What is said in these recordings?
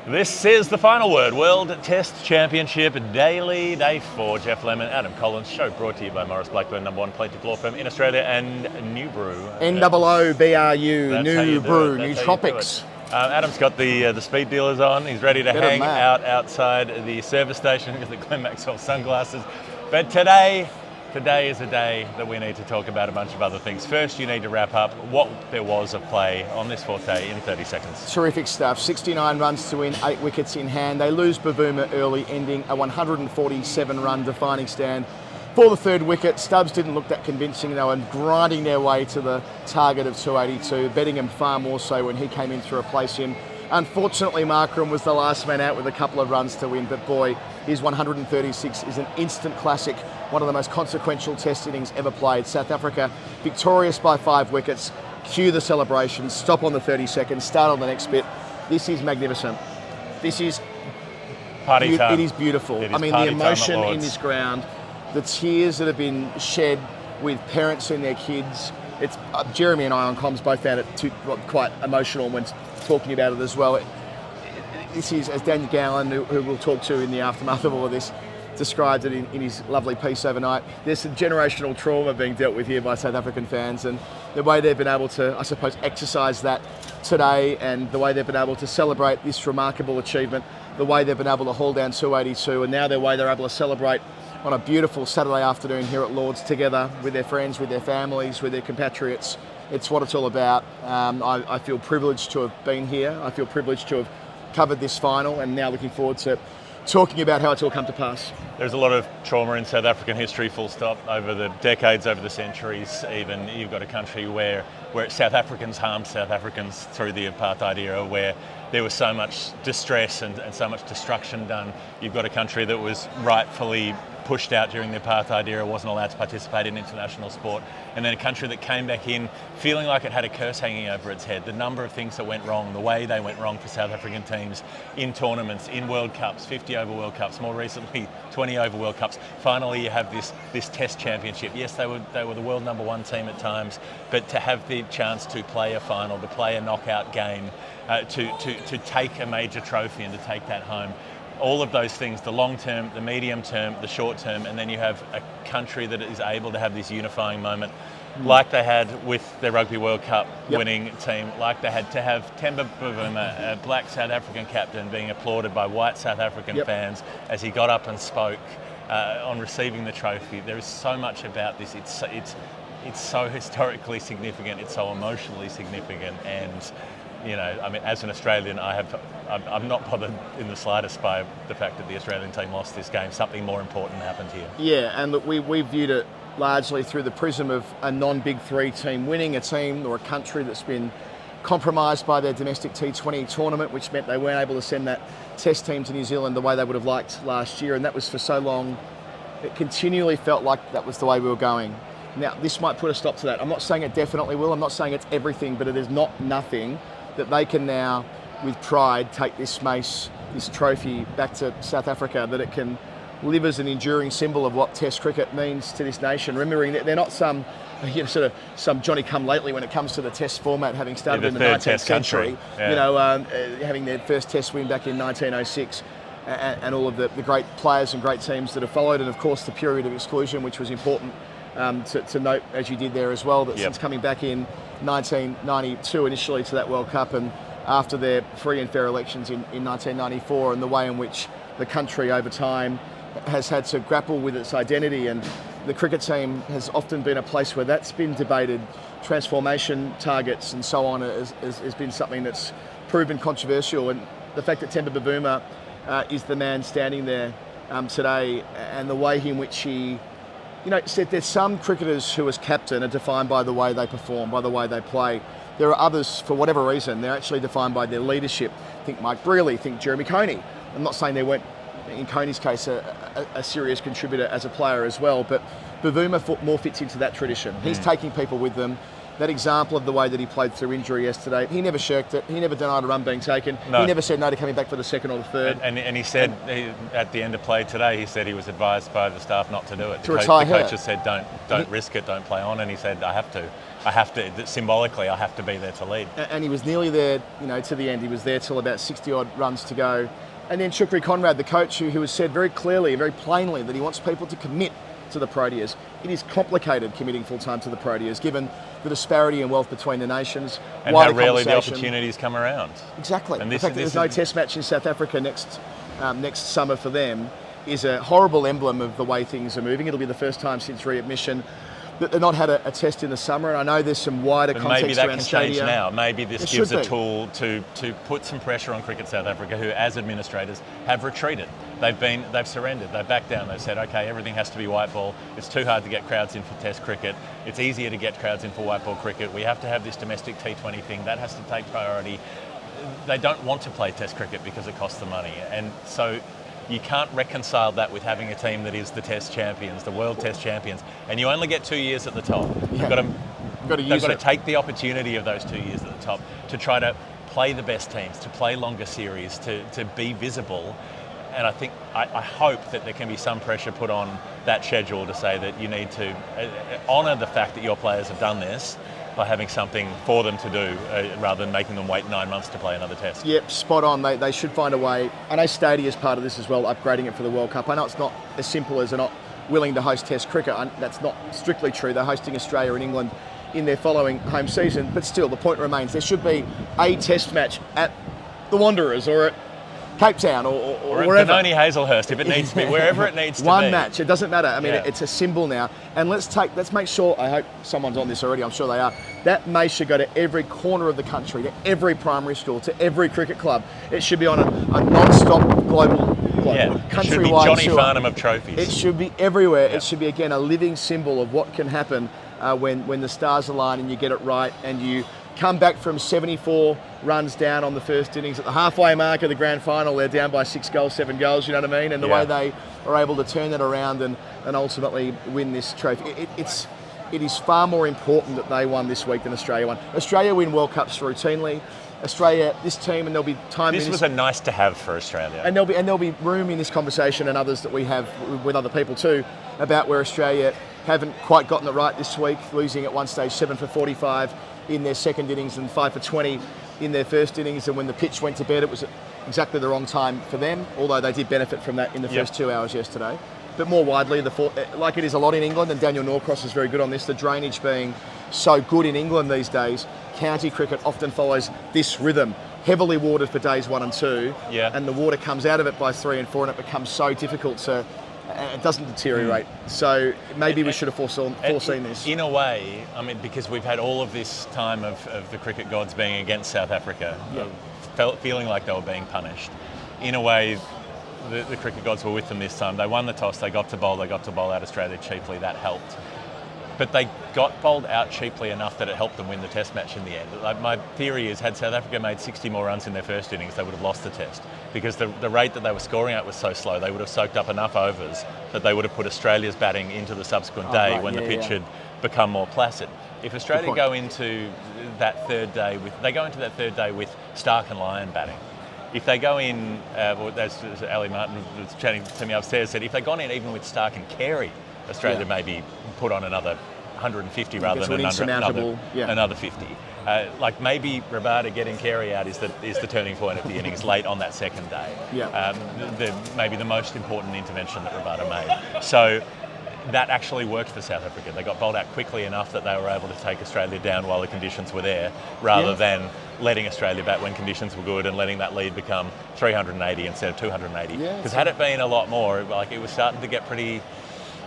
This is the final word. World Test Championship Daily, Day 4. Jeff Lemon, Adam Collins. Show brought to you by Maurice Blackburn, #1 plaintiff law firm in Australia, and New Brew. NOOBRU, New Brew, New Tropics. Adam's got the speed dealers on. He's ready to hang out outside the service station with the Glenn Maxwell sunglasses. But today is a day that we need to talk about a bunch of other things. First, you need to wrap up what there was of play on this fourth day in 30 seconds. Terrific stuff. 69 runs to win, 8 wickets in hand. They lose Bavuma early, ending a 147-run defining stand for the third wicket. Stubbs didn't look that convincing. They were grinding their way to the target of 282. Bettingham far more so when he came in to replace him. Unfortunately, Markram was the last man out with a couple of runs to win, but boy, his 136 is an instant classic, one of the most consequential test innings ever played. South Africa victorious by 5 wickets. Cue the celebrations, stop on the 30 seconds, start on the next bit. This is magnificent. This is party time. It is beautiful. I mean, the emotion in this ground, the tears that have been shed with parents and their kids. It's Jeremy and I on comms both found it quite emotional when talking about it as well. This is, as Daniel Gallen, who we'll talk to in the aftermath of all of this, described it in his lovely piece overnight. There's some generational trauma being dealt with here by South African fans, and the way they've been able to, I suppose, exercise that today, and the way they've been able to celebrate this remarkable achievement, the way they've been able to haul down 282, and now the way they're able to celebrate on a beautiful Saturday afternoon here at Lord's together with their friends, with their families, with their compatriots. It's what it's all about. I feel privileged to have been here. I feel privileged to have covered this final, and now looking forward to talking about how it's all come to pass. There's a lot of trauma in South African history, full stop, over the decades, over the centuries even. You've got a country where South Africans harmed South Africans through the apartheid era, where there was so much distress and so much destruction done. You've got a country that was rightfully pushed out during the apartheid era, wasn't allowed to participate in international sport, and then a country that came back in feeling like it had a curse hanging over its head. The number of things that went wrong, the way they went wrong for South African teams in tournaments, in World Cups, 50 over World Cups, more recently 20 over World Cups. Finally, you have this Test Championship. Yes, they were the world #1 team at times, but to have the chance to play a final, to play a knockout game, to take a major trophy and to take that home. All of those things, the long term, the medium term, the short term, and then you have a country that is able to have this unifying moment like they had with their Rugby World Cup winning team, like they had to have Temba Bavuma, a black South African captain, being applauded by white South African fans as he got up and spoke on receiving the trophy. There is so much about this. It's so historically significant, it's so emotionally significant, and you know, I mean, as an Australian, I'm not bothered in the slightest by the fact that the Australian team lost this game. Something more important happened here. Yeah, and look, we viewed it largely through the prism of a non-Big Three team winning, a team or a country that's been compromised by their domestic T20 tournament, which meant they weren't able to send that test team to New Zealand the way they would have liked last year, and that was for so long. It continually felt like that was the way we were going. Now, this might put a stop to that. I'm not saying it definitely will. I'm not saying it's everything, but it is not nothing that they can now, with pride, take this mace, this trophy back to South Africa, that it can live as an enduring symbol of what Test cricket means to this nation. Remembering that they're not some Johnny-come-lately when it comes to the Test format, having started in the 19th century. Having their first Test win back in 1906, and all of the great players and great teams that have followed, and of course the period of exclusion, which was important to note, as you did there as well, that since coming back in 1992 initially to that World Cup, and after their free and fair elections in 1994, and the way in which the country over time has had to grapple with its identity, and the cricket team has often been a place where that's been debated. Transformation targets and so on has been something that's proven controversial, and the fact that Temba Bavuma is the man standing there today, and the way in which he, said there's some cricketers who as captain are defined by the way they perform, by the way they play. There are others, for whatever reason, they're actually defined by their leadership. Think Mike Brearley, think Jeremy Coney. I'm not saying they weren't, in Coney's case, a serious contributor as a player as well, but Bavuma more fits into that tradition. He's taking people with them. that example of the way that he played through injury yesterday. He never shirked it. He never denied a run being taken. No. He never said no to coming back for the second or the third. And he said at the end of play today, he said he was advised by the staff not to do it. To retire the coaches said don't risk it, don't play on, and he said I have to symbolically I have to be there to lead. And he was nearly there, to the end. He was there till about 60 odd runs to go. And then Shukri Conrad, the coach, who has said very clearly, very plainly that he wants people to commit to the Proteas. It is complicated committing full-time to the Proteas, given the disparity in wealth between the nations. And how rarely the opportunities come around. Exactly. And the fact that there's no test match in South Africa next summer for them is a horrible emblem of the way things are moving. It'll be the first time since readmission that they've not had a test in the summer, and I know there's some wider context maybe that around can stadia. change now. Maybe this gives a tool to put some pressure on Cricket South Africa, who as administrators have retreated. They've surrendered, they've backed down, they've said, okay, everything has to be white ball. It's too hard to get crowds in for test cricket. It's easier to get crowds in for white ball cricket. We have to have this domestic T20 thing. That has to take priority. They don't want to play test cricket because it costs them money. And so you can't reconcile that with having a team that is the test champions, the world test champions, and you only get 2 years at the top. Yeah. They've got to take the opportunity of those 2 years at the top to try to play the best teams, to play longer series, to be visible. And I hope that there can be some pressure put on that schedule to say that you need to honour the fact that your players have done this by having something for them to do rather than making them wait 9 months to play another test. Yep, spot on. They should find a way. I know Stadia is part of this as well, upgrading it for the World Cup. I know it's not as simple as they're not willing to host Test cricket. That's not strictly true. They're hosting Australia and England in their following home season, but still the point remains there should be a Test match at the Wanderers or at Cape Town or wherever. Benoni Hazelhurst, if it needs to be, wherever it needs to be. One match, it doesn't matter. I mean, it's a symbol now. And let's make sure, I hope someone's on this already, I'm sure they are, that May should go to every corner of the country, to every primary school, to every cricket club. It should be on a non-stop global countrywide it should be Johnny Farnham of trophies. It should be everywhere. It should be, again, a living symbol of what can happen when the stars align and you get it right and you come back from 74 runs down on the first innings at the halfway mark of the grand final. They're down by 6 goals, 7 goals, you know what I mean? And the way they are able to turn that around and ultimately win this trophy. It is far more important that they won this week than Australia won. Australia win World Cups routinely. Australia, this team, and there'll be time. This was a nice to have for Australia. And there'll be room in this conversation and others that we have with other people too about where Australia haven't quite gotten it right this week, losing at one stage 7 for 45 in their second innings and 5 for 20 in their first innings. And when the pitch went to bed, it was at exactly the wrong time for them, although they did benefit from that in the first 2 hours yesterday. But more widely, like it is a lot in England, and Daniel Norcross is very good on this, the drainage being so good in England these days, county cricket often follows this rhythm, heavily watered for days 1 and 2, and the water comes out of it by 3 and 4, and it becomes so difficult to, it doesn't deteriorate. So maybe we should have foreseen this. In a way, I mean, because we've had all of this time of the cricket gods being against South Africa, feeling like they were being punished. In a way, the cricket gods were with them this time. They won the toss, they got to bowl out Australia cheaply, that helped. But they got bowled out cheaply enough that it helped them win the test match in the end. Like, my theory is, had South Africa made 60 more runs in their first innings, they would have lost the test. Because the rate that they were scoring at was so slow, they would have soaked up enough overs that they would have put Australia's batting into the subsequent day when the pitch had become more placid. If Australia go into that third day with Stark and Lyon batting, if they go in, as Ali Martin was chatting to me upstairs, said if they'd gone in even with Stark and Carey, Australia maybe put on another 150 rather than another 50. Like maybe Rabada getting Carey out is the turning point of the innings late on that second day. Maybe the most important intervention that Rabada made. So that actually worked for South Africa. They got bowled out quickly enough that they were able to take Australia down while the conditions were there, rather than letting Australia bat when conditions were good and letting that lead become 380 instead of 280. Because had it been a lot more, like it was starting to get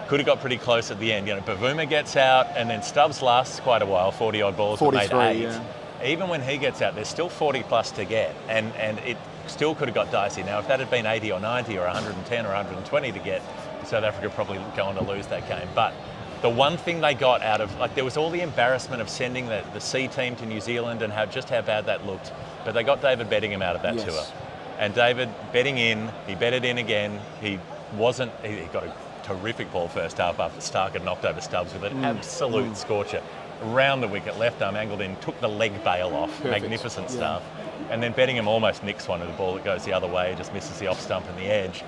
could have got pretty close at the end. You know, Bavuma gets out and then Stubbs lasts quite a while, 40 odd balls, but made 8. Even when he gets out, there's still 40 plus to get, and it still could have got dicey. Now, if that had been 80 or 90 or 110 or 120 to get, South Africa probably go on to lose that game. But the one thing they got out of, like, there was all the embarrassment of sending the C team to New Zealand and how bad that looked, but they got David Beddingham out of that tour. And David betting in, he betted in again. He got a terrific ball first half after Stark had knocked over Stubbs with an absolute scorcher. round the wicket, left arm angled in, took the leg bail off. Perfect. Magnificent stuff. And then Bettingham almost nicks one of the ball that goes the other way, just misses the off stump and the edge.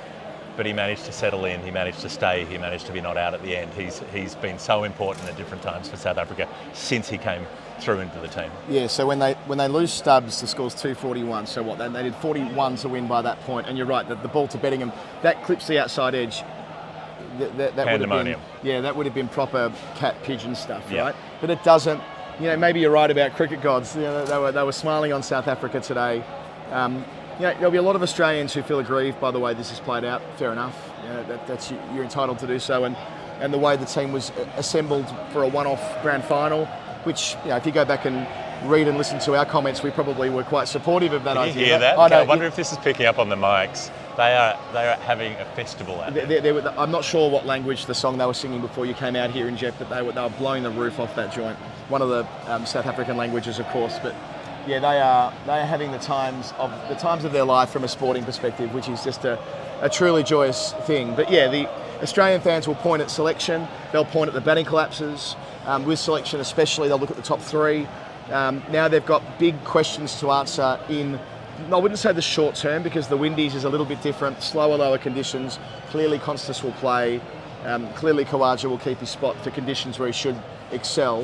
But he managed to settle in, he managed to stay, he managed to be not out at the end. He's been so important at different times for South Africa since he came through into the team. Yeah, so when they lose Stubbs, the score's 241. So what? They did 41 to win by that point. And you're right, the ball to Bettingham, that clips the outside edge. That Pandemonium. That would have been proper cat pigeon stuff, Yeah. right? But it doesn't. Maybe you're right about cricket gods. They were smiling on South Africa today. There'll be a lot of Australians who feel aggrieved by the way this has played out. Fair enough. That's you're entitled to do so. And the way the team was assembled for a one-off grand final, which if you go back and read and listen to our comments, we probably were quite supportive of that idea. Can you hear that? I wonder if this is picking up on the mics. They are having a festival out there. I'm not sure what language the song they were singing before you came out here in Jeff, but they were blowing the roof off that joint. One of the South African languages, of course, but yeah, they are having the times of their life from a sporting perspective, which is just a truly joyous thing. But yeah, the Australian fans will point at selection. They'll point at the batting collapses. With selection, especially, they'll look at the top three. Now they've got big questions to answer in. I wouldn't say the short term because the Windies is a little bit different, slower, lower conditions. Clearly Constas will play. Clearly Khawaja will keep his spot for conditions where he should excel.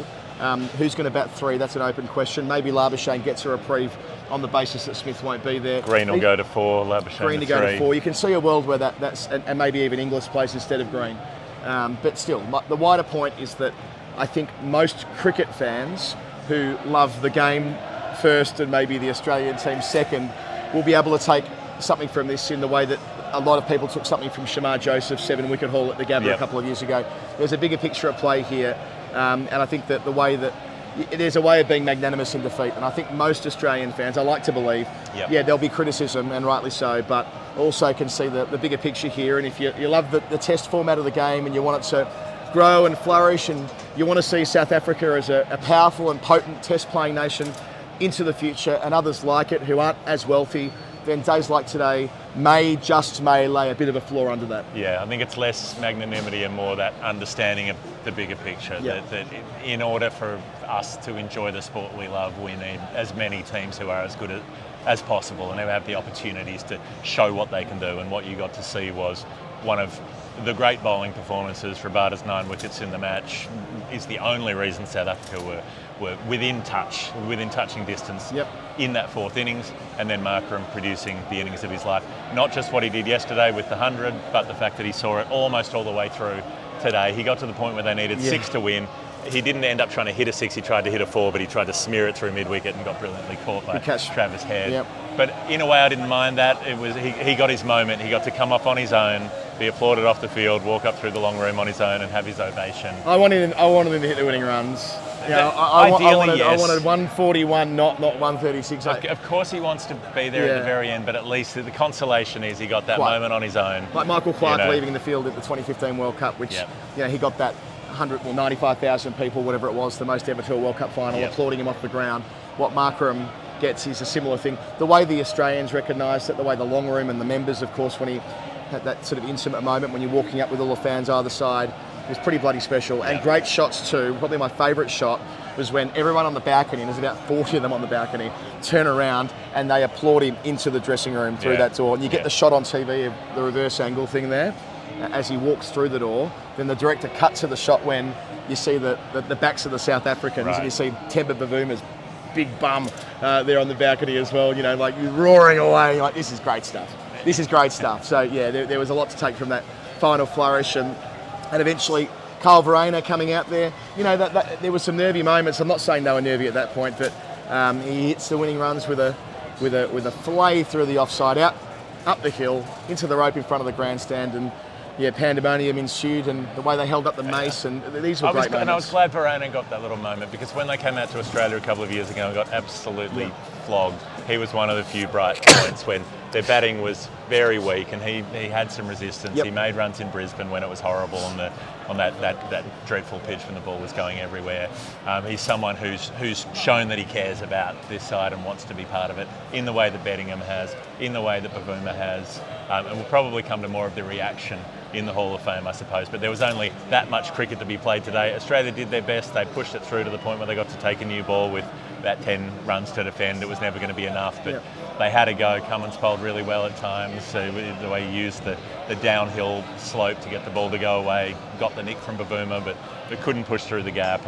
Who's going to bat three? That's an open question. Maybe Labuschagne gets a reprieve on the basis that Smith won't be there. Green will go to 4, Labuschagne Green to go to 4. You can see a world where that's and maybe even Inglis plays instead of Green. But still, the wider point is that I think most cricket fans who love the game first and maybe the Australian team second will be able to take something from this in the way that a lot of people took something from Shamar Joseph's 7-wicket haul at the Gabba a couple of years ago. There's a bigger picture at play here, and I think that the way that there's a way of being magnanimous in defeat, and I think most Australian fans, I like to believe, there'll be criticism, and rightly so, but also can see the bigger picture here, and if you love the test format of the game and you want it to grow and flourish, and you want to see South Africa as a powerful and potent test-playing nation into the future, and others like it who aren't as wealthy, then days like today may lay a bit of a floor under that. Yeah, I think it's less magnanimity and more that understanding of the bigger picture. That in order for us to enjoy the sport we love, we need as many teams who are as good as possible and who have the opportunities to show what they can do. And what you got to see was one of the great bowling performances. Rabada's 9 wickets in the match is the only reason South Africa were within touching distance in that fourth innings, and then Markram producing the innings of his life. Not just what he did yesterday with the 100, but the fact that he saw it almost all the way through today. He got to the point where they needed 6 to win. He didn't end up trying to hit a 6, he tried to hit a 4, but he tried to smear it through mid-wicket and got brilliantly caught by Travis Head. But in a way I didn't mind that. It was he got his moment, he got to come up on his own, be applauded off the field, walk up through the long room on his own and have his ovation. I wanted him to hit the winning runs. I wanted 141, not 136. Of course he wants to be there at the very end, but at least the consolation is he got that moment on his own. Like Michael Clarke leaving the field at the 2015 World Cup, which he got that 95,000 people, whatever it was, the most ever to a World Cup final, applauding him off the ground. What Markram gets is a similar thing. The way the Australians recognised it, the way the long room and the members, of course, when he had that sort of intimate moment when you're walking up with all the fans either side, it was pretty bloody special. And great shots too. Probably my favourite shot was when everyone on the balcony, and there's about 40 of them on the balcony, turn around and they applaud him into the dressing room through that door. And you get the shot on TV of the reverse angle thing there as he walks through the door. Then the director cuts to the shot when you see the backs of the South Africans, and you see Temba Bavuma's big bum there on the balcony as well, like roaring away, like this is great stuff. This is great stuff. So yeah, there was a lot to take from that final flourish, and eventually Carl Verena coming out there. That there were some nervy moments. I'm not saying they were nervy at that point, but he hits the winning runs with a flay through the offside, up the hill into the rope in front of the grandstand, and pandemonium ensued, and the way they held up the mace, and these were great moments. And I was glad Verena got that little moment, because when they came out to Australia a couple of years ago and got absolutely flogged, he was one of the few bright points when their batting was very weak, and he had some resistance. Yep. He made runs in Brisbane when it was horrible on that dreadful pitch when the ball was going everywhere. He's someone who's shown that he cares about this side and wants to be part of it in the way that Bettingham has, in the way that Bavuma has, and will probably come to more of the reaction in the Hall of Fame, I suppose. But there was only that much cricket to be played today. Australia did their best. They pushed it through to the point where they got to take a new ball with about 10 runs to defend. It was never going to be enough, but they had a go. Cummins bowled really well at times. So the way he used the downhill slope to get the ball to go away, got the nick from Bavuma, but couldn't push through the gap.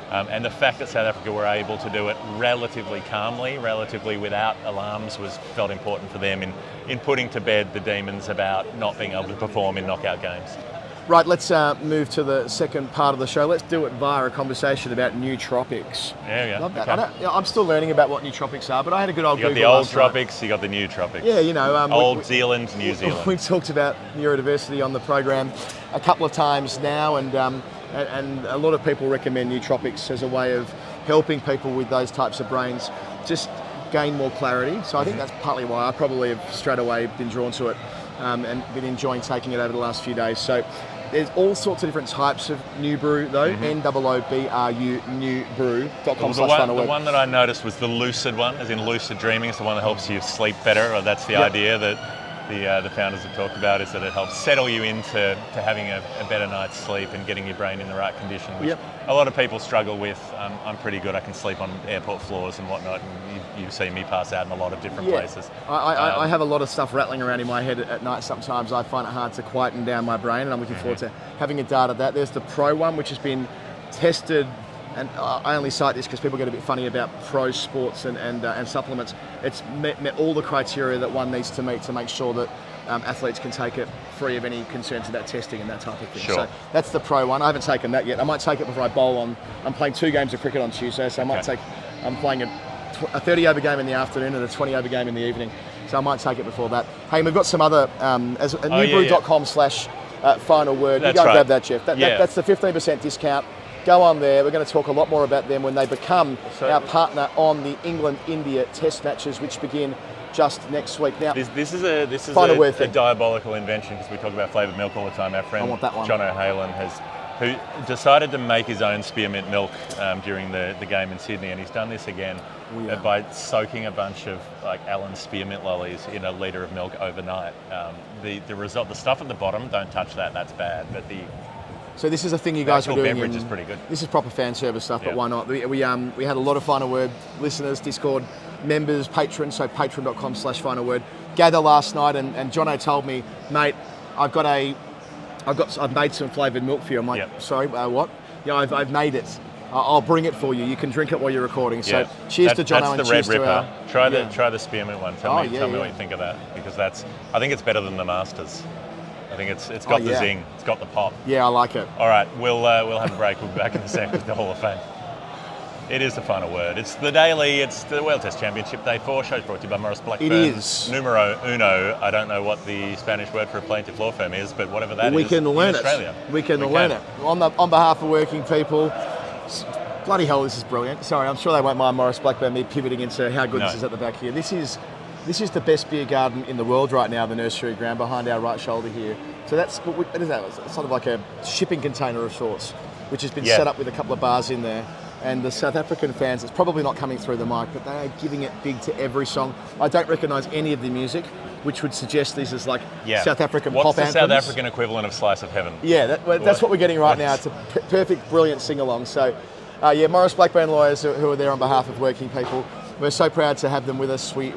And the fact that South Africa were able to do it relatively calmly, relatively without alarms, felt important for them in putting to bed the demons about not being able to perform in knockout games. Right, let's move to the second part of the show. Let's do it via a conversation about nootropics. There you go. Love that. Okay. I'm still learning about what nootropics are, but I had a good old You got Google the old last night. tropics, you got the new tropics. Yeah, you know. Old Zealand, New Zealand. We talked about neurodiversity on the program a couple of times now, and a lot of people recommend nootropics as a way of helping people with those types of brains just gain more clarity. So I think that's partly why I probably have straight away been drawn to it and been enjoying taking it over the last few days. So there's all sorts of different types of new brew though, NOOBRU, newbrew.com/funnelweb. The one that I noticed was the lucid one, as in lucid dreaming. It's the one that helps you sleep better, or that's the idea that the founders have talked about, is that it helps settle you into having a better night's sleep and getting your brain in the right condition, which a lot of people struggle with. I'm pretty good. I can sleep on airport floors and whatnot, and you see me pass out in a lot of different places. I have a lot of stuff rattling around in my head at night. Sometimes I find it hard to quieten down my brain, and I'm looking forward to having a dart at that. There's the Pro one, which has been tested, and I only cite this because people get a bit funny about pro sports and supplements. It's met all the criteria that one needs to meet to make sure that athletes can take it free of any concerns about testing and that type of thing. Sure. So that's the Pro one. I haven't taken that yet. I might take it before I bowl on. I'm playing 2 games of cricket on Tuesday, so I'm playing a 30-over game in the afternoon and a 20-over game in the evening. So I might take it before that. Hey, we've got some other, newbrew.com/final word. That's you go right. grab that, Jeff. That's the 15% discount. Go on there. We're going to talk a lot more about them when they become our partner on the England-India Test matches, which begin just next week. Now, this is a diabolical invention, because we talk about flavoured milk all the time. Our friend John O'Halan who decided to make his own spearmint milk during the game in Sydney, and he's done this again by soaking a bunch of like Allen spearmint lollies in a litre of milk overnight. The result, the stuff at the bottom, don't touch that. That's bad. But so this is a thing you guys are doing. Beverage is pretty good. This is proper fan service stuff, but why not? We had a lot of Final Word listeners, Discord members, patrons, so patreon.com/final word. Gather last night, and Jono told me, mate, I've made some flavoured milk for you. I'm like, sorry, what? Yeah, I've made it. I'll bring it for you. You can drink it while you're recording. So cheers to Jono and cheers to our... Try the spearmint one. Tell me what you think of that, because I think it's better than the Masters. I think it's got the zing, it's got the pop. Yeah, I like it. All right, we'll have a break. We'll be back in a sec with the Hall of Fame. It is the final word. It's the daily. It's the World Test Championship Day 4 show, brought to you by Maurice Blackburn. It is. Numero uno. I don't know what the Spanish word for a plaintiff law firm is, but whatever that is, we can learn in Australia. We can learn it. On behalf of working people, bloody hell, this is brilliant. Sorry, I'm sure they won't mind Maurice Blackburn me pivoting into how good this is at the back here. This is the best beer garden in the world right now, the nursery ground behind our right shoulder here. So what is that? It's sort of like a shipping container of sorts, which has been set up with a couple of bars in there. And the South African fans, it's probably not coming through the mic, but they are giving it big to every song. I don't recognise any of the music, which would suggest these as like South African pop anthems. What's the South African equivalent of Slice of Heaven? Yeah, that's what we're getting right now. It's a perfect, brilliant sing-along. So, Maurice Blackburn Lawyers, who are there on behalf of working people. We're so proud to have them with us. We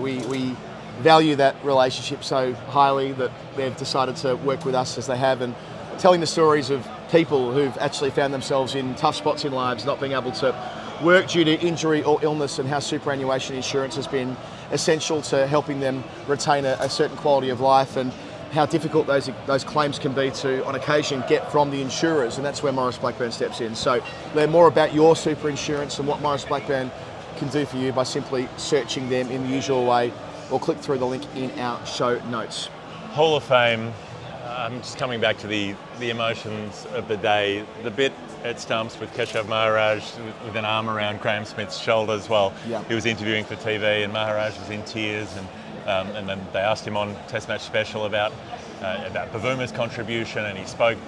value that relationship so highly that they've decided to work with us as they have, and telling the stories of people who've actually found themselves in tough spots in lives, not being able to work due to injury or illness, and how superannuation insurance has been essential to helping them retain a certain quality of life, and how difficult those claims can be to, on occasion, get from the insurers, and that's where Maurice Blackburn steps in. So learn more about your super insurance and what Maurice Blackburn can do for you by simply searching them in the usual way, or click through the link in our show notes. Hall of Fame. I'm just coming back to the emotions of the day. The bit at Stumps with Keshav Maharaj with an arm around Graham Smith's shoulders while he was interviewing for TV, and Maharaj was in tears, and then they asked him on Test Match Special about Bavuma's contribution, and he spoke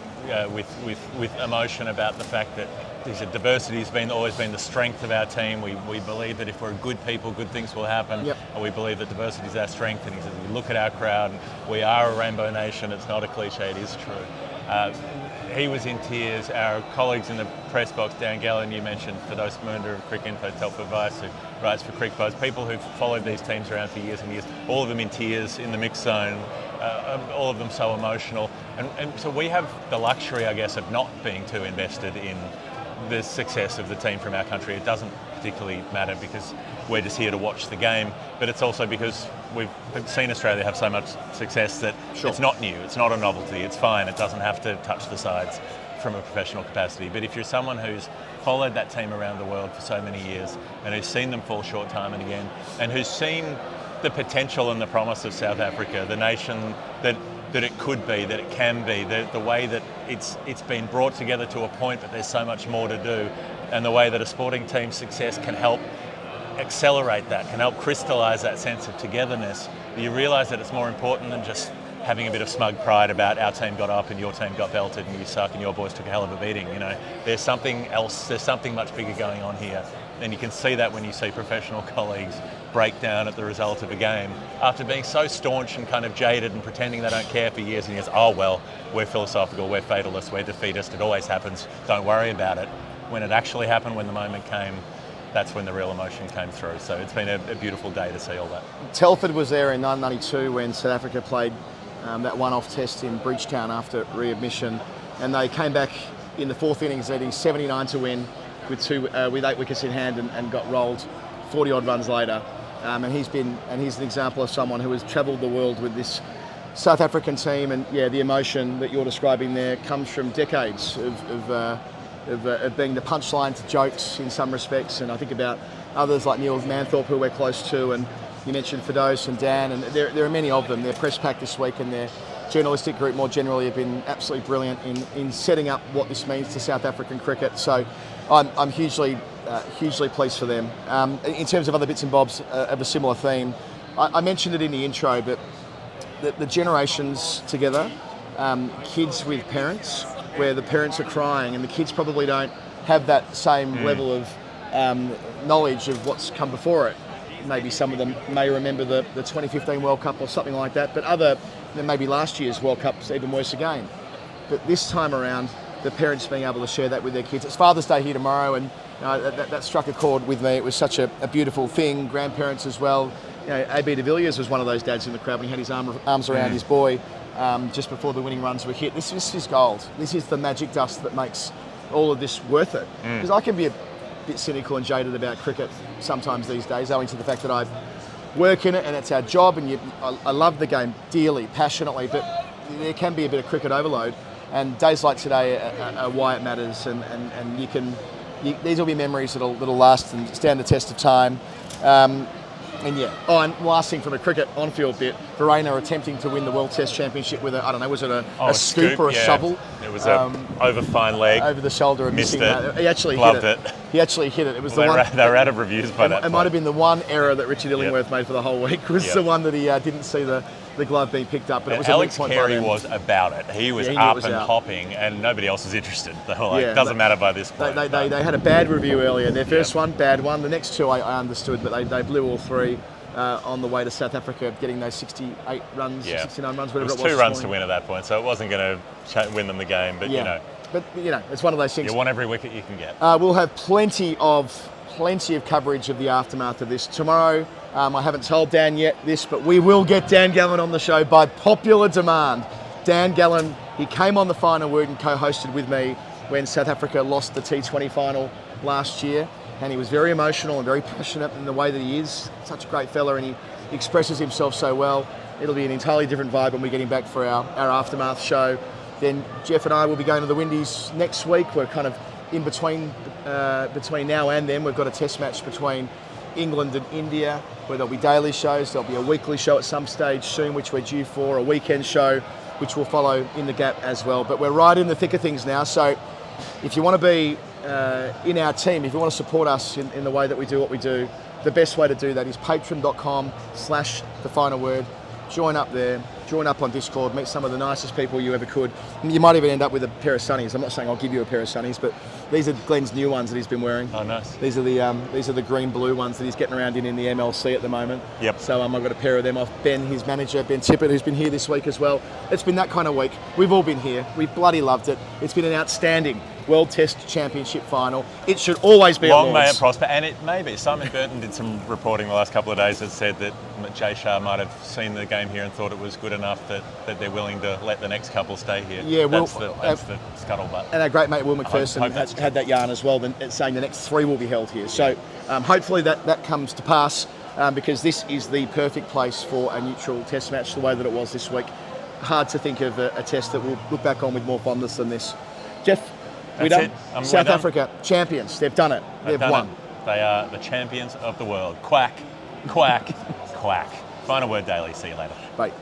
with emotion about the fact that he said diversity has always been the strength of our team. We believe that if we're good people, good things will happen, and we believe that diversity is our strength. And he says, we look at our crowd, we are a rainbow nation. It's not a cliche, it is true. He was in tears. Our colleagues in the press box, Dan Gallen, you mentioned, Fidos Munda of Crick Info, Telford Vice, who writes for Crick Buzz, people who've followed these teams around for years and years, all of them in tears in the mixed zone, all of them so emotional. And so we have the luxury, I guess, of not being too invested in the success of the team from our country. It doesn't particularly matter because we're just here to watch the game, but it's also because we've seen Australia have so much success that it's not new, it's not a novelty, it's fine, it doesn't have to touch the sides from a professional capacity. But if you're someone who's followed that team around the world for so many years and who's seen them fall short time and again, and who's seen the potential and the promise of South Africa, the nation that it could be, that it can be, the way that it's been brought together to a point, but there's so much more to do, and the way that a sporting team's success can help accelerate that, can help crystallise that sense of togetherness, you realise that it's more important than just having a bit of smug pride about our team got up and your team got belted and you suck and your boys took a hell of a beating. You know, there's something else, there's something much bigger going on here. And you can see that when you see professional colleagues break down at the result of a game after being so staunch and kind of jaded and pretending they don't care for years and years. Oh, well, we're philosophical, we're fatalists, we're defeatist, it always happens, don't worry about it. When it actually happened, when the moment came, that's when the real emotion came through. So it's been a beautiful day to see all that. Telford was there in 1992 when South Africa played that one-off test in Bridgetown after readmission, and they came back in the fourth innings leading 79 to win with 8 wickets in hand and got rolled 40 odd runs later. And he's an example of someone who has travelled the world with this South African team, and the emotion that you're describing there comes from decades of being the punchline to jokes in some respects. And I think about others like Neil Manthorpe, who we're close to, and you mentioned Fidos and Dan, and there are many of them. Their press pack this week and their journalistic group more generally have been absolutely brilliant in setting up what this means to South African cricket. So I'm hugely pleased for them. In terms of other bits and bobs of a similar theme, I mentioned it in the intro, but the generations together, kids with parents, where the parents are crying and the kids probably don't have that same level of knowledge of what's come before it. Maybe some of them may remember the 2015 World Cup or something like that, but maybe last year's World Cup's even worse again. But this time around, the parents being able to share that with their kids. It's Father's Day here tomorrow, and that struck a chord with me. It was such a beautiful thing. Grandparents as well. AB de Villiers was one of those dads in the crowd when he had his arms around his boy just before the winning runs were hit. This is gold. This is the magic dust that makes all of this worth it. Because I can be a bit cynical and jaded about cricket sometimes these days, owing to the fact that I work in it and it's our job, and I love the game dearly, passionately, but there can be a bit of cricket overload. And days like today are why it matters, and these will be memories that'll last and stand the test of time. And last thing from a cricket on-field bit, Verena attempting to win the World Test Championship with was it a scoop or a shovel? It was over fine leg. Over the shoulder and missed missing it. that. He actually Loved hit it. He actually hit it. It was they were out of reviews by that point. It might have been the one error that Richard Illingworth made for the whole week, was the one that he didn't see the glove being picked up. But it was Alex a point Carey was about it. He was up and hopping, and nobody else was interested. They were like, doesn't matter by this point. They had a bad review earlier. Their first one, bad one. The next two I understood, but they blew all three. On the way to South Africa, getting those 68 runs, 69 runs, whatever it was. It was 2 runs to win at that point, so it wasn't going to win them the game. But But it's one of those things. You want every wicket you can get. We'll have plenty of coverage of the aftermath of this tomorrow. I haven't told Dan yet this, but we will get Dan Gallen on the show by popular demand. Dan Gallen, he came on the Final Word and co-hosted with me when South Africa lost the T20 final last year. And he was very emotional and very passionate in the way that he is. Such a great fella, and he expresses himself so well. It'll be an entirely different vibe when we get him back for our aftermath show. Then Jeff and I will be going to the Windies next week. We're kind of in between now and then. We've got a test match between England and India, where there'll be daily shows. There'll be a weekly show at some stage soon, which we're due for, a weekend show. which will follow in the gap as well. But we're right in the thick of things now. So if you want to be in our team, if you want to support us in the way that we do what we do, the best way to do that is patreon.com/thefinalword. Join up there, join up on Discord, meet some of the nicest people you ever could. You might even end up with a pair of sunnies. I'm not saying I'll give you a pair of sunnies, but these are Glenn's new ones that he's been wearing. Oh, nice. These are the green-blue ones that he's getting around in the MLC at the moment. Yep. So I've got a pair of them off Ben, his manager, Ben Tippett, who's been here this week as well. It's been that kind of week. We've all been here. We've bloody loved it. It's been an outstanding World Test Championship final. It should always be long at may Lord's. it prosper, and it may be. Simon Burton did some reporting the last couple of days that said that Jay Shah might have seen the game here and thought it was good enough that they're willing to let the next couple stay here. Yeah, that's the scuttlebutt. And our great mate Will McPherson hope had that yarn as well, saying the next 3 will be held here. So hopefully that comes to pass, because this is the perfect place for a neutral test match, the way that it was this week. Hard to think of a test that we'll look back on with more fondness than this. Jeff, we're done. South Africa, champions. They've done it. They've won. They are the champions of the world. Quack, quack, quack. Final Word Daily. See you later. Bye.